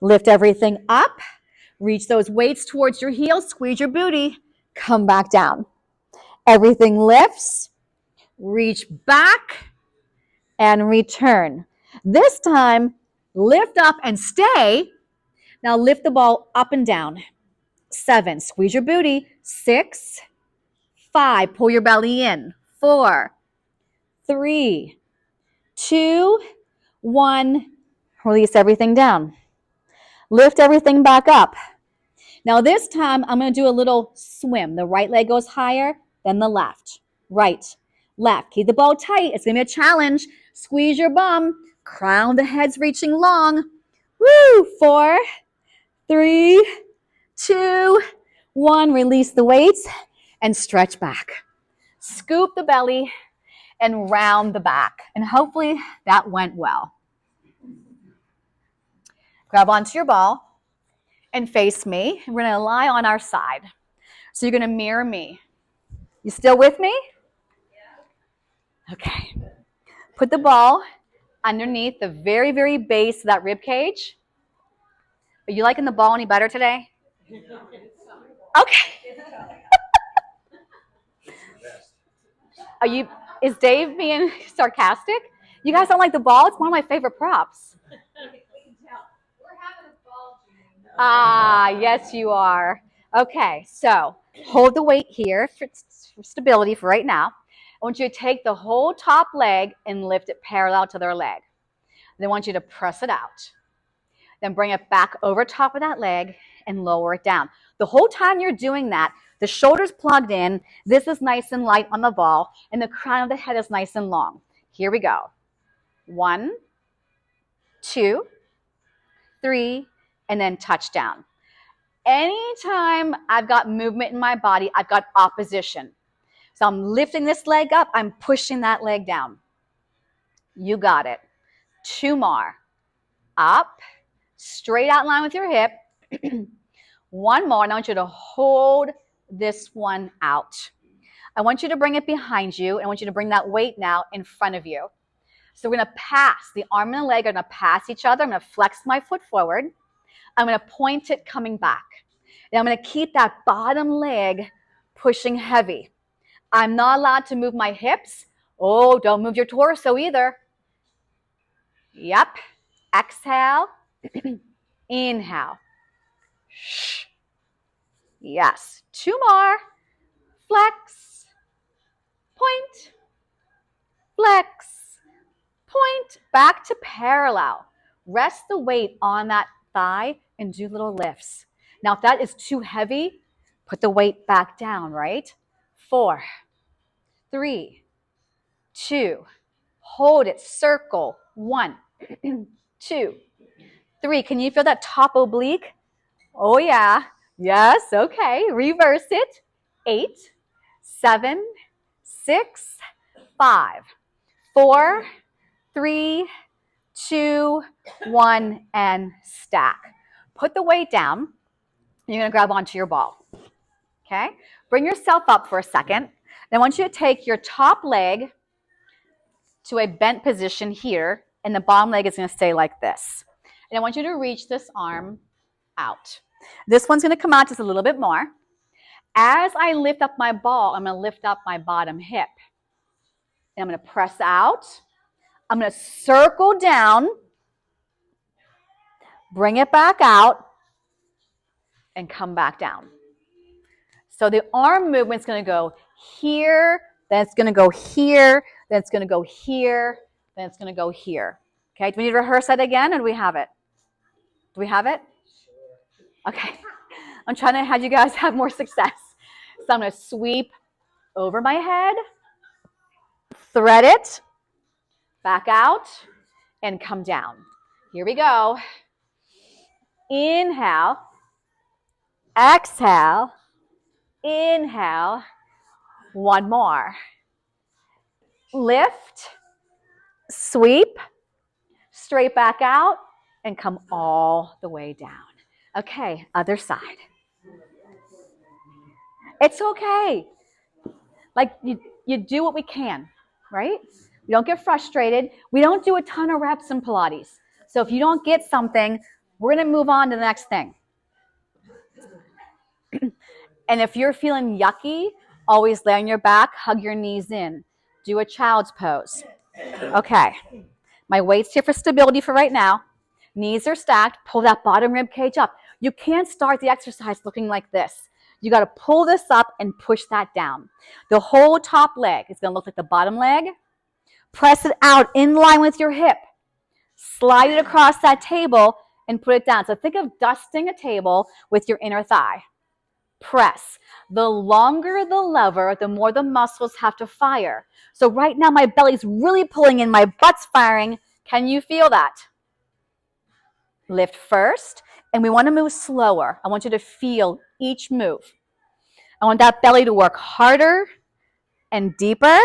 Lift everything up. Reach those weights towards your heels. Squeeze your booty. Come back down. Everything lifts. Reach back and return. This time, lift up and stay. Now lift the ball up and down. 7, squeeze your booty. 6, 5, pull your belly in. 4, 3, 2, 1, release everything down. Lift everything back up. Now this time, I'm going to do a little swim. The right leg goes higher than the left. Right, left. Keep the ball tight. It's going to be a challenge. Squeeze your bum. Crown the head's reaching long. Woo! 4, 3, 2, 1. Release the weights and stretch back. Scoop the belly and round the back. And hopefully that went well. Grab onto your ball and face me. We're going to lie on our side. So you're going to mirror me. You still with me? Yeah. Okay. Put the ball underneath the very, very base of that rib cage. Are you liking the ball any better today? Okay. Is Dave being sarcastic? You guys don't like the ball? It's one of my favorite props. Ah, yes, you are. Okay, so hold the weight here for stability for right now. I want you to take the whole top leg and lift it parallel to their leg. Then I want you to press it out. Then bring it back over top of that leg and lower it down. The whole time you're doing that, the shoulder's plugged in, this is nice and light on the ball, and the crown of the head is nice and long. Here we go. 1, 2, 3, and then touch down. Anytime I've got movement in my body, I've got opposition. So I'm lifting this leg up, I'm pushing that leg down. You got it. 2 more. Up, straight out in line with your hip. 1 more, and I want you to hold this one out. I want you to bring it behind you, and I want you to bring that weight now in front of you. So we're going to pass. The arm and the leg are going to pass each other. I'm going to flex my foot forward. I'm going to point it coming back. And I'm going to keep that bottom leg pushing heavy. I'm not allowed to move my hips Oh, don't move your torso either. Yep. Exhale. Inhale. Shh. Yes. 2 more. Flex. Point. Flex. Point. Back to parallel. Rest the weight on that thigh and do little lifts. Now, if that is too heavy, put the weight back down, right? 4, 3, 2. Hold it. Circle. 1, 2, 3. Can you feel that top oblique? Oh, yeah. Yes. Okay. Reverse it. 8, 7, 6, 5, 4, 3, 2, 1, and stack. Put the weight down. You're going to grab onto your ball. Okay? Bring yourself up for a second. Then I want you to take your top leg to a bent position here, and the bottom leg is going to stay like this. And I want you to reach this arm out. This one's going to come out just a little bit more. As I lift up my ball, I'm going to lift up my bottom hip. And I'm going to press out. I'm going to circle down, bring it back out, and come back down. So the arm movement's going to go here, then it's going to go here, then it's going to go here, then it's going to go here. Okay, do we need to rehearse that again, or do we have it? Do we have it? Okay. I'm trying to have you guys have more success. So I'm going to sweep over my head, thread it, back out, and come down. Here we go. Inhale, exhale, inhale. One more. Lift, sweep, straight back out, and come all the way down. Okay, other side. It's okay. Like you do what we can, right? We don't get frustrated. We don't do a ton of reps in Pilates. So if you don't get something, we're going to move on to the next thing. And if you're feeling yucky, always lay on your back, hug your knees in. Do a child's pose. Okay. My weight's here for stability for right now. Knees are stacked. Pull that bottom rib cage up. You can't start the exercise looking like this. You got to pull this up and push that down. The whole top leg is going to look like the bottom leg. Press it out in line with your hip. Slide it across that table and put it down. So think of dusting a table with your inner thigh. Press. The longer the lever, the more the muscles have to fire. So right now my belly's really pulling in, my butt's firing. Can you feel that? Lift first, and we want to move slower. I want you to feel each move. I want that belly to work harder and deeper.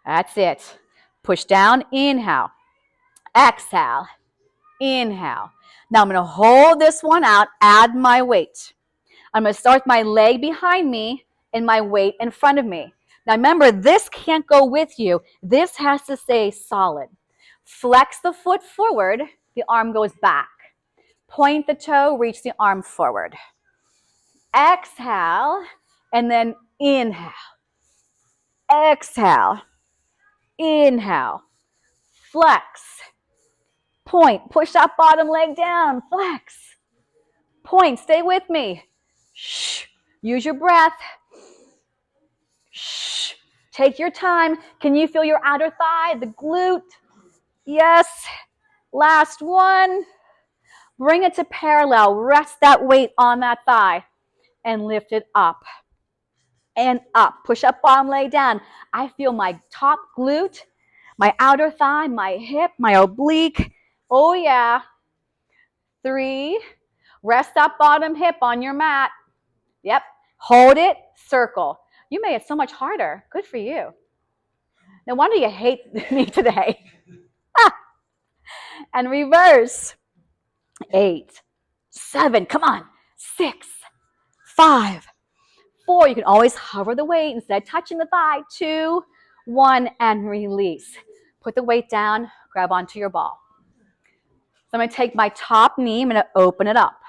That's it. Push down, inhale. Exhale, inhale. Now I'm going to hold this one out, add my weight. I'm going to start with my leg behind me and my weight in front of me. Now remember, this can't go with you. This has to stay solid. Flex the foot forward, the arm goes back. Point the toe, reach the arm forward. Exhale, and then inhale. Exhale, inhale. Flex. Point, push that bottom leg down, flex. Point, stay with me. Shh. Use your breath. Shh. Take your time. Can you feel your outer thigh, the glute? Yes. Last one. Bring it to parallel. Rest that weight on that thigh and lift it up and up. Push up, bottom leg down. I feel my top glute, my outer thigh, my hip, my oblique. Oh, yeah. 3. Rest that bottom hip on your mat. Yep. Hold it. Circle. You made it so much harder. Good for you. No wonder you hate me today. And reverse. 8, 7. Come on. 6, 5, 4. You can always hover the weight instead of touching the thigh. 2, 1, and release. Put the weight down. Grab onto your ball. So I'm going to take my top knee. I'm going to open it up.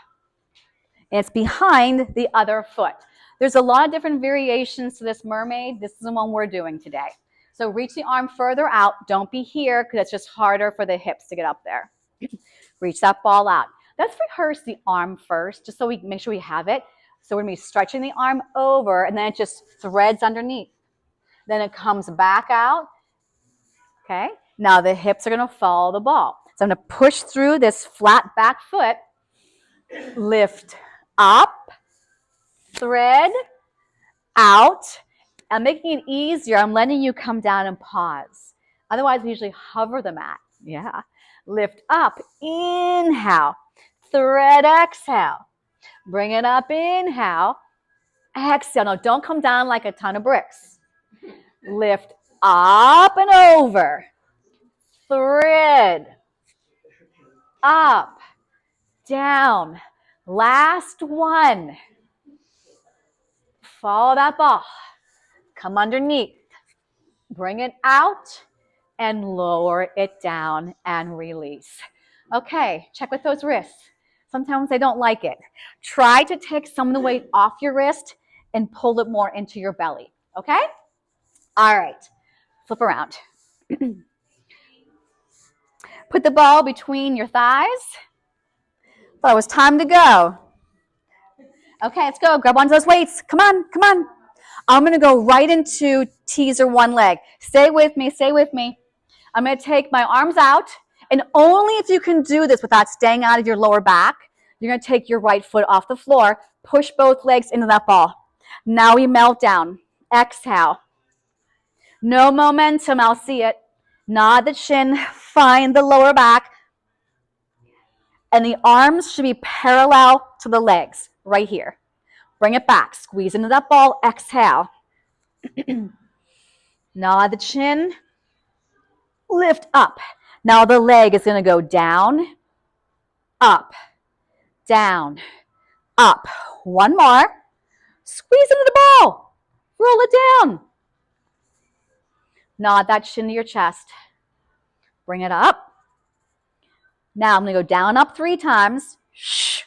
And it's behind the other foot. There's a lot of different variations to this mermaid. This is the one we're doing today. So reach the arm further out. Don't be here because it's just harder for the hips to get up there. Reach that ball out. Let's rehearse the arm first, just so we make sure we have it. So we're going to be stretching the arm over, and then it just threads underneath. Then it comes back out. Okay? Now the hips are going to follow the ball. So I'm going to push through this flat back foot. Lift up. Thread out. I'm making it easier. I'm letting you come down and pause. Otherwise, we usually hover the mat. Yeah. Lift up. Inhale. Thread, exhale. Bring it up, inhale. Exhale. No, don't come down like a ton of bricks. Lift up and over. Thread. Up. Down. Last one. Follow that ball. Come underneath. Bring it out and lower it down and release. Okay, check with those wrists. Sometimes they don't like it. Try to take some of the weight off your wrist and pull it more into your belly. Okay? All right. Flip around. Put the ball between your thighs. Thought it was time to go. Okay, let's go. Grab onto those weights. Come on, come on. I'm going to go right into teaser one leg. Stay with me, stay with me. I'm going to take my arms out, and only if you can do this without staying out of your lower back, you're going to take your right foot off the floor, push both legs into that ball. Now we melt down. Exhale. No momentum, I'll see it. Nod the chin, find the lower back, and the arms should be parallel to the legs, right here. Bring it back, squeeze into that ball, exhale. Nod the chin, lift up. Now the leg is going to go down, up, down, up. One more. Squeeze into the ball. Roll it down. Nod that chin to your chest. Bring it up. Now I'm going to go down, up 3 times. Shh.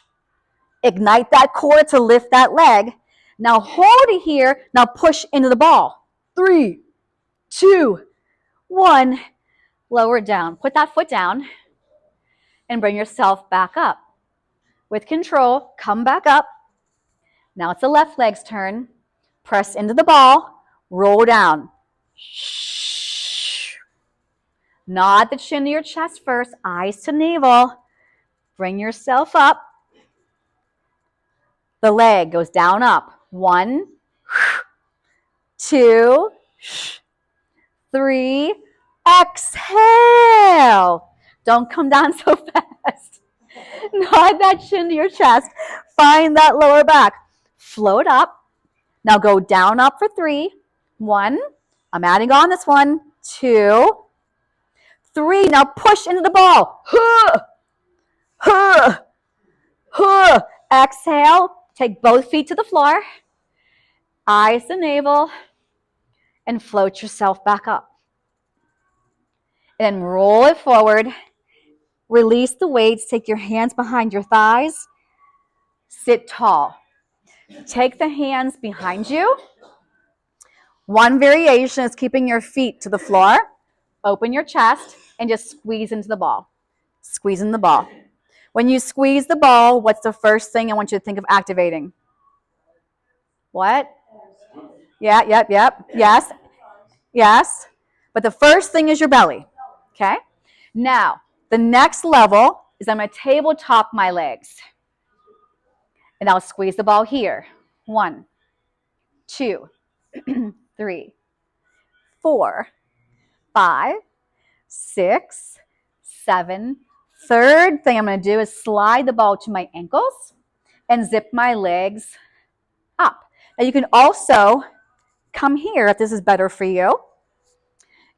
Ignite that core to lift that leg. Now hold it here. Now push into the ball. 3, 2, 1. Lower it down. Put that foot down and bring yourself back up. With control, come back up. Now it's the left leg's turn. Press into the ball. Roll down. Shh. Nod the chin to your chest first. Eyes to navel. Bring yourself up. The leg goes down, up. 1, 2, 3. Exhale. Don't come down so fast. Nod that chin to your chest. Find that lower back. Float up. Now go down, up for 3. 1. I'm adding on this one. 2, 3. Now push into the ball. Exhale. Take both feet to the floor. Eyes to navel. And float yourself back up. And roll it forward. Release the weights. Take your hands behind your thighs. Sit tall. Take the hands behind you. One variation is keeping your feet to the floor. Open your chest and just squeeze into the ball. Squeeze in the ball. When you squeeze the ball, what's the first thing I want you to think of activating? What? Yeah, yep. Yes. Yes. But the first thing is your belly. Okay? Now, the next level is I'm going to tabletop my legs. And I'll squeeze the ball here. 1, 2, 3, 4, 5, 6, 7. Third thing I'm going to do is slide the ball to my ankles and zip my legs up. Now you can also come here if this is better for you.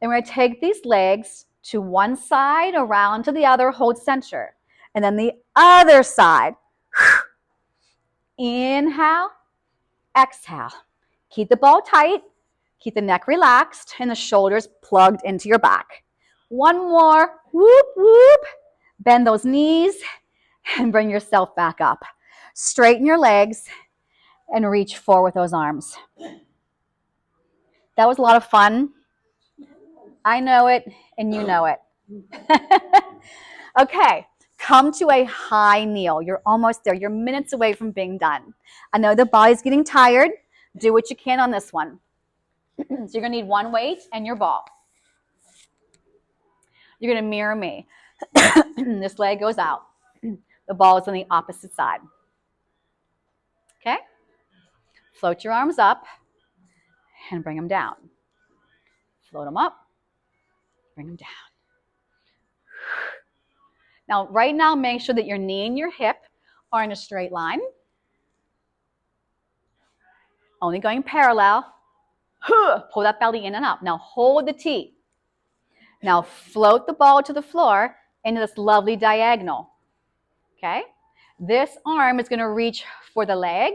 And we're going to take these legs to one side, around to the other, hold center. And then the other side. Inhale, exhale. Keep the ball tight. Keep the neck relaxed and the shoulders plugged into your back. One more. Whoop, whoop. Bend those knees and bring yourself back up. Straighten your legs and reach forward with those arms. That was a lot of fun. I know it, and you know it. Okay, come to a high kneel. You're almost there. You're minutes away from being done. I know the body's getting tired. Do what you can on this one. So you're going to need one weight and your ball. You're going to mirror me. This leg goes out. The ball is on the opposite side. Okay? Float your arms up and bring them down. Float them up, bring them down. Now, right now, make sure that your knee and your hip are in a straight line. Only going parallel. Pull that belly in and up. Now, hold the T. Now, float the ball to the floor into this lovely diagonal. Okay? This arm is going to reach for the leg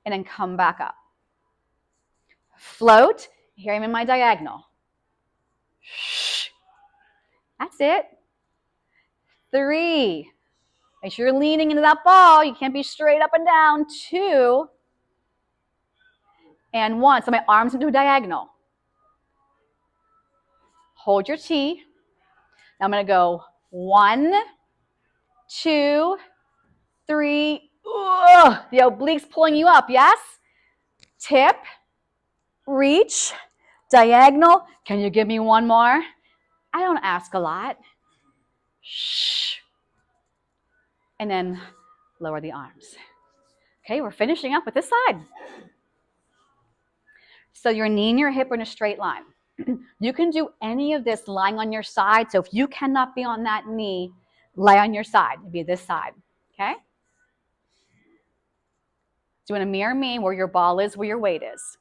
and then come back up. Float. Here I'm in my diagonal. That's it. 3. Make sure you're leaning into that ball. You can't be straight up and down. 2. And 1. So my arms into a diagonal. Hold your T. Now I'm going to go 1, 2, 3. Ugh, the obliques pulling you up, yes? Tip, reach, diagonal. Can you give me one more? I don't ask a lot. Shh. And then lower the arms. Okay, we're finishing up with this side. So your knee and your hip are in a straight line. You can do any of this lying on your side. So if you cannot be on that knee, lie on your side. It'd be this side, okay? So you want to mirror me where your ball is, where your weight is.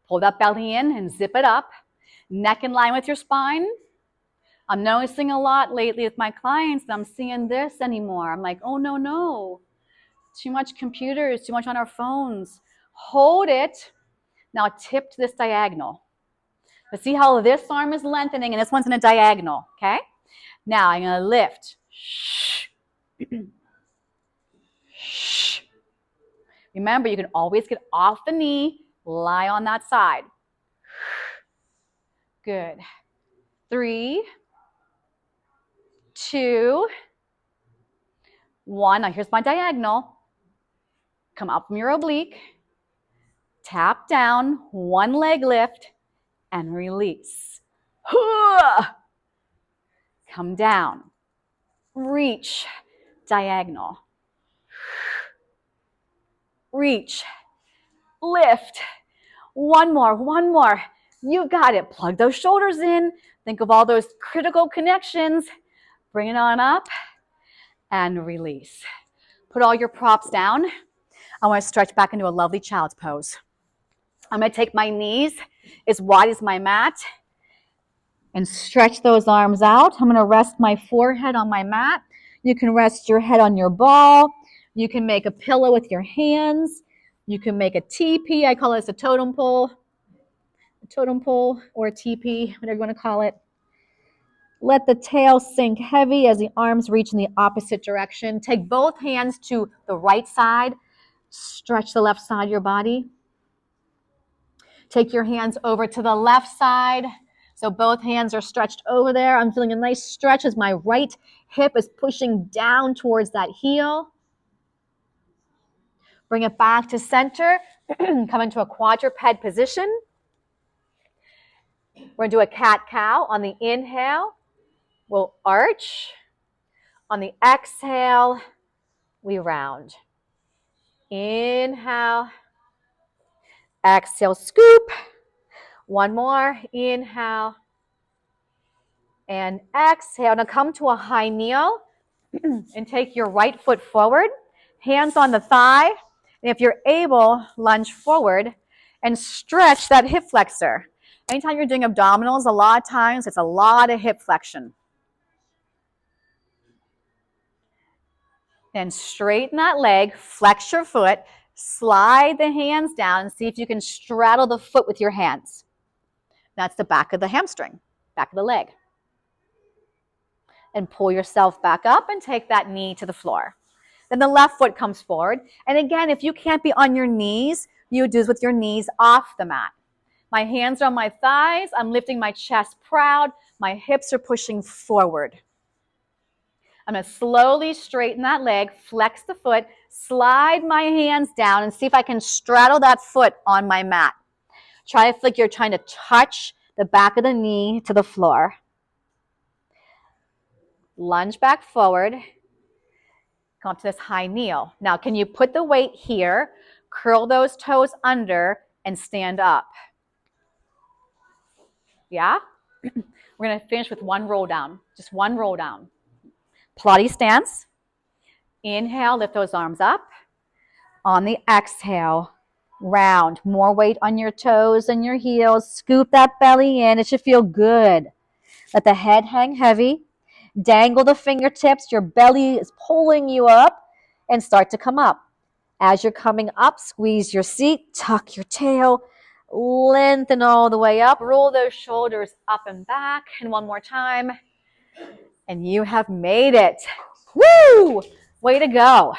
Pull that belly in and zip it up. Neck in line with your spine. I'm noticing a lot lately with my clients that I'm seeing this anymore. I'm like, oh, no. Too much computers, too much on our phones. Hold it. Now tip to this diagonal. But see how this arm is lengthening and this one's in a diagonal, okay? Now I'm going to lift. Shh. Shh. Remember, you can always get off the knee, lie on that side. Good. 3, 2, 1. Now here's my diagonal. Come up from your oblique. Tap down, one leg lift, and release. Come down. Reach, diagonal. Reach, lift. One more. You got it. Plug those shoulders in. Think of all those critical connections. Bring it on up and release. Put all your props down. I want to stretch back into a lovely child's pose. I'm going to take my knees as wide as my mat and stretch those arms out. I'm going to rest my forehead on my mat. You can rest your head on your ball. You can make a pillow with your hands. You can make a teepee. I call this a totem pole. A totem pole or a teepee, whatever you want to call it. Let the tail sink heavy as the arms reach in the opposite direction. Take both hands to the right side. Stretch the left side of your body. Take your hands over to the left side. So both hands are stretched over there. I'm feeling a nice stretch as my right hip is pushing down towards that heel. Bring it back to center. Come into a quadruped position. We're going to do a cat-cow. On the inhale, we'll arch. On the exhale, we round. Inhale. Exhale, scoop. One more. Inhale. And exhale. Now come to a high kneel and take your right foot forward. Hands on the thigh. And if you're able, lunge forward and stretch that hip flexor. Anytime you're doing abdominals, a lot of times it's a lot of hip flexion. Then straighten that leg, flex your foot, slide the hands down, and see if you can straddle the foot with your hands. That's the back of the hamstring, back of the leg. And pull yourself back up and take that knee to the floor. Then the left foot comes forward. And again, if you can't be on your knees, you do this with your knees off the mat. My hands are on my thighs. I'm lifting my chest proud. My hips are pushing forward. I'm going to slowly straighten that leg, flex the foot, slide my hands down, and see if I can straddle that foot on my mat. Try to feel like you're trying to touch the back of the knee to the floor. Lunge back forward. Come up to this high kneel. Now, can you put the weight here, curl those toes under, and stand up? Yeah? We're going to finish with one roll down. Just one roll down. Pilates stance. Inhale, lift those arms up. On the exhale, round. More weight on your toes and your heels. Scoop that belly in. It should feel good. Let the head hang heavy. Dangle the fingertips. Your belly is pulling you up, and start to come up. As you're coming up, squeeze your seat, tuck your tail, lengthen all the way up. Roll those shoulders up and back. And one more time. And you have made it. Woo! Way to go.